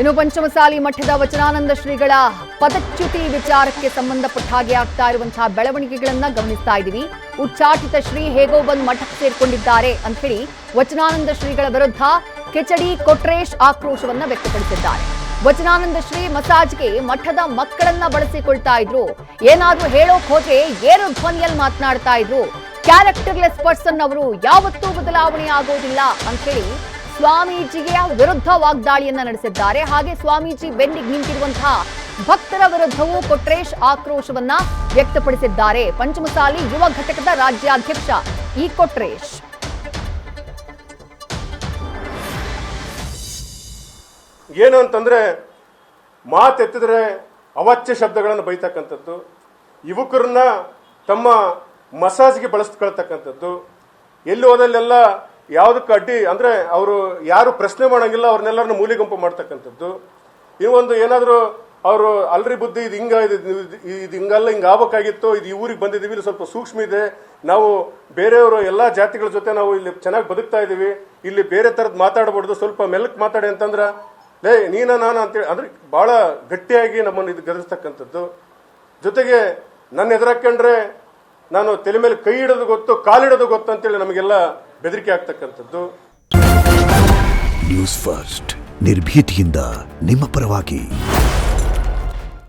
ಇನ್ನು ಪಂಚಮಸಾಲಿ ಮಠದ ವಚನಾನಂದ ಶ್ರೀಗಳ ಪದಚ್ಯುತಿ ವಿಚಾರಕ್ಕೆ ಸಂಬಂಧಪಟ್ಟ ಹಾಗೆ ಆಗ್ತಾ ಇರುವಂತಹ ಬೆಳವಣಿಗೆಗಳನ್ನ ಗಮನಿಸ್ತಾ ಇದ್ದೀವಿ. ಉಚ್ಚಾಟಿತ ಶ್ರೀ ಹೇಗೋ ಬಂದು ಮಠಕ್ಕೆ ಸೇರ್ಕೊಂಡಿದ್ದಾರೆ ಅಂತ ಹೇಳಿ ವಚನಾನಂದ ಶ್ರೀಗಳ ವಿರುದ್ಧ ಕೆಚಡಿ ಕೊಟ್ರೇಶ್ ಆಕ್ರೋಶವನ್ನ ವ್ಯಕ್ತಪಡಿಸಿದ್ದಾರೆ. ವಚನಾನಂದ ಶ್ರೀ ಮಸಾಜ್ಗೆ ಮಠದ ಮಕ್ಕಳನ್ನ ಬಳಸಿಕೊಳ್ತಾ ಇದ್ರು. ಏನಾದ್ರೂ ಹೇಳೋಕ್ ಹೋದ್ರೆ ಏರು ಧ್ವನಿಯಲ್ಲಿ ಮಾತನಾಡ್ತಾ ಇದ್ರು. ಕ್ಯಾರೆಕ್ಟರ್ಲೆಸ್ ಪರ್ಸನ್ ಅವರು ಯಾವತ್ತೂ ಬದಲಾವಣೆ ಆಗೋದಿಲ್ಲ ಅಂತ ಹೇಳಿ ಸ್ವಾಮೀಜಿಯ ವಿರುದ್ಧ ವಾಗ್ದಾಳಿಯನ್ನ ನಡೆಸಿದ್ದಾರೆ. ಹಾಗೆ ಸ್ವಾಮೀಜಿ ಬೆನ್ನಿಗೆ ನಿಂತಿರುವಂತಹ ಭಕ್ತರ ವಿರುದ್ಧವೂ ಕೊಟ್ರೇಶ್ ಆಕ್ರೋಶವನ್ನ ವ್ಯಕ್ತಪಡಿಸಿದ್ದಾರೆ. ಪಂಚಮಸಾಲಿ ಯುವ ಘಟಕದ ರಾಜ್ಯಾಧ್ಯಕ್ಷ ಈ ಕೊಟ್ರೇಶ್. ಏನು ಅಂತಂದ್ರೆ ಮಾತೆತ್ತಿದ್ರೆ ಅವಾಚ್ಯ ಶಬ್ದಗಳನ್ನು ಬೈತಕ್ಕಂಥದ್ದು, ಯುವಕರನ್ನ ತಮ್ಮ ಮಸಾಜ್ಗೆ ಬಳಸ್ಕೊಳ್ತಕ್ಕಂಥದ್ದು, ಎಲ್ಲಿ ಹೋದಲ್ಲೆಲ್ಲ ಯಾವುದಕ್ಕೆ ಅಡ್ಡಿ ಅಂದ್ರೆ ಅವರು ಯಾರು ಪ್ರಶ್ನೆ ಮಾಡಂಗಿಲ್ಲ, ಅವ್ರನ್ನೆಲ್ಲರನ್ನ ಮೂಲೆ ಗುಂಪು ಮಾಡ್ತಕ್ಕಂಥದ್ದು. ಈ ಒಂದು ಏನಾದರೂ ಅವರು ಅಲ್ರಿ ಬುದ್ಧಿ ಇದು ಹಿಂಗಲ್ಲ, ಹಿಂಗ ಆಗ್ಬೇಕಾಗಿತ್ತು, ಇದು ಈ ಊರಿಗೆ ಬಂದಿದ್ದೀವಿ, ಇಲ್ಲಿ ಸ್ವಲ್ಪ ಸೂಕ್ಷ್ಮ ಇದೆ, ನಾವು ಬೇರೆಯವರು ಎಲ್ಲ ಜಾತಿಗಳ ಜೊತೆ ನಾವು ಇಲ್ಲಿ ಚೆನ್ನಾಗಿ ಬದುಕ್ತಾ ಇದ್ದೀವಿ, ಇಲ್ಲಿ ಬೇರೆ ಥರದ್ದು ಮಾತಾಡಬಾರ್ದು, ಸ್ವಲ್ಪ ಮೆಲ್ಲಕ್ಕೆ ಮಾತಾಡಿ ಅಂತಂದ್ರ ಲೇ ನೀನ ನಾನು ಅಂತೇಳಿ ಅಂದ್ರೆ ಬಹಳ ಗಟ್ಟಿಯಾಗಿ ನಮ್ಮನ್ನು ಇದು ಗದರಿಸ್ತಕ್ಕಂಥದ್ದು. ಜೊತೆಗೆ ನನ್ನ ಎದುರಾಕೊಂಡ್ರೆ ನಾನು ತಲೆ ಮೇಲೆ ಕೈ ಇಡೋದು ಗೊತ್ತು, ಕಾಲಿಡೋದು ಗೊತ್ತು ಅಂತೇಳಿ ನಮಗೆಲ್ಲ ಬೆದರಿಕೆ ಆಗ್ತಕ್ಕಂಥದ್ದು. ನ್ಯೂಸ್ ಫಸ್ಟ್ ನಿರ್ಭೀತಿಯಿಂದ ನಿಮ್ಮ ಪರವಾಗಿ.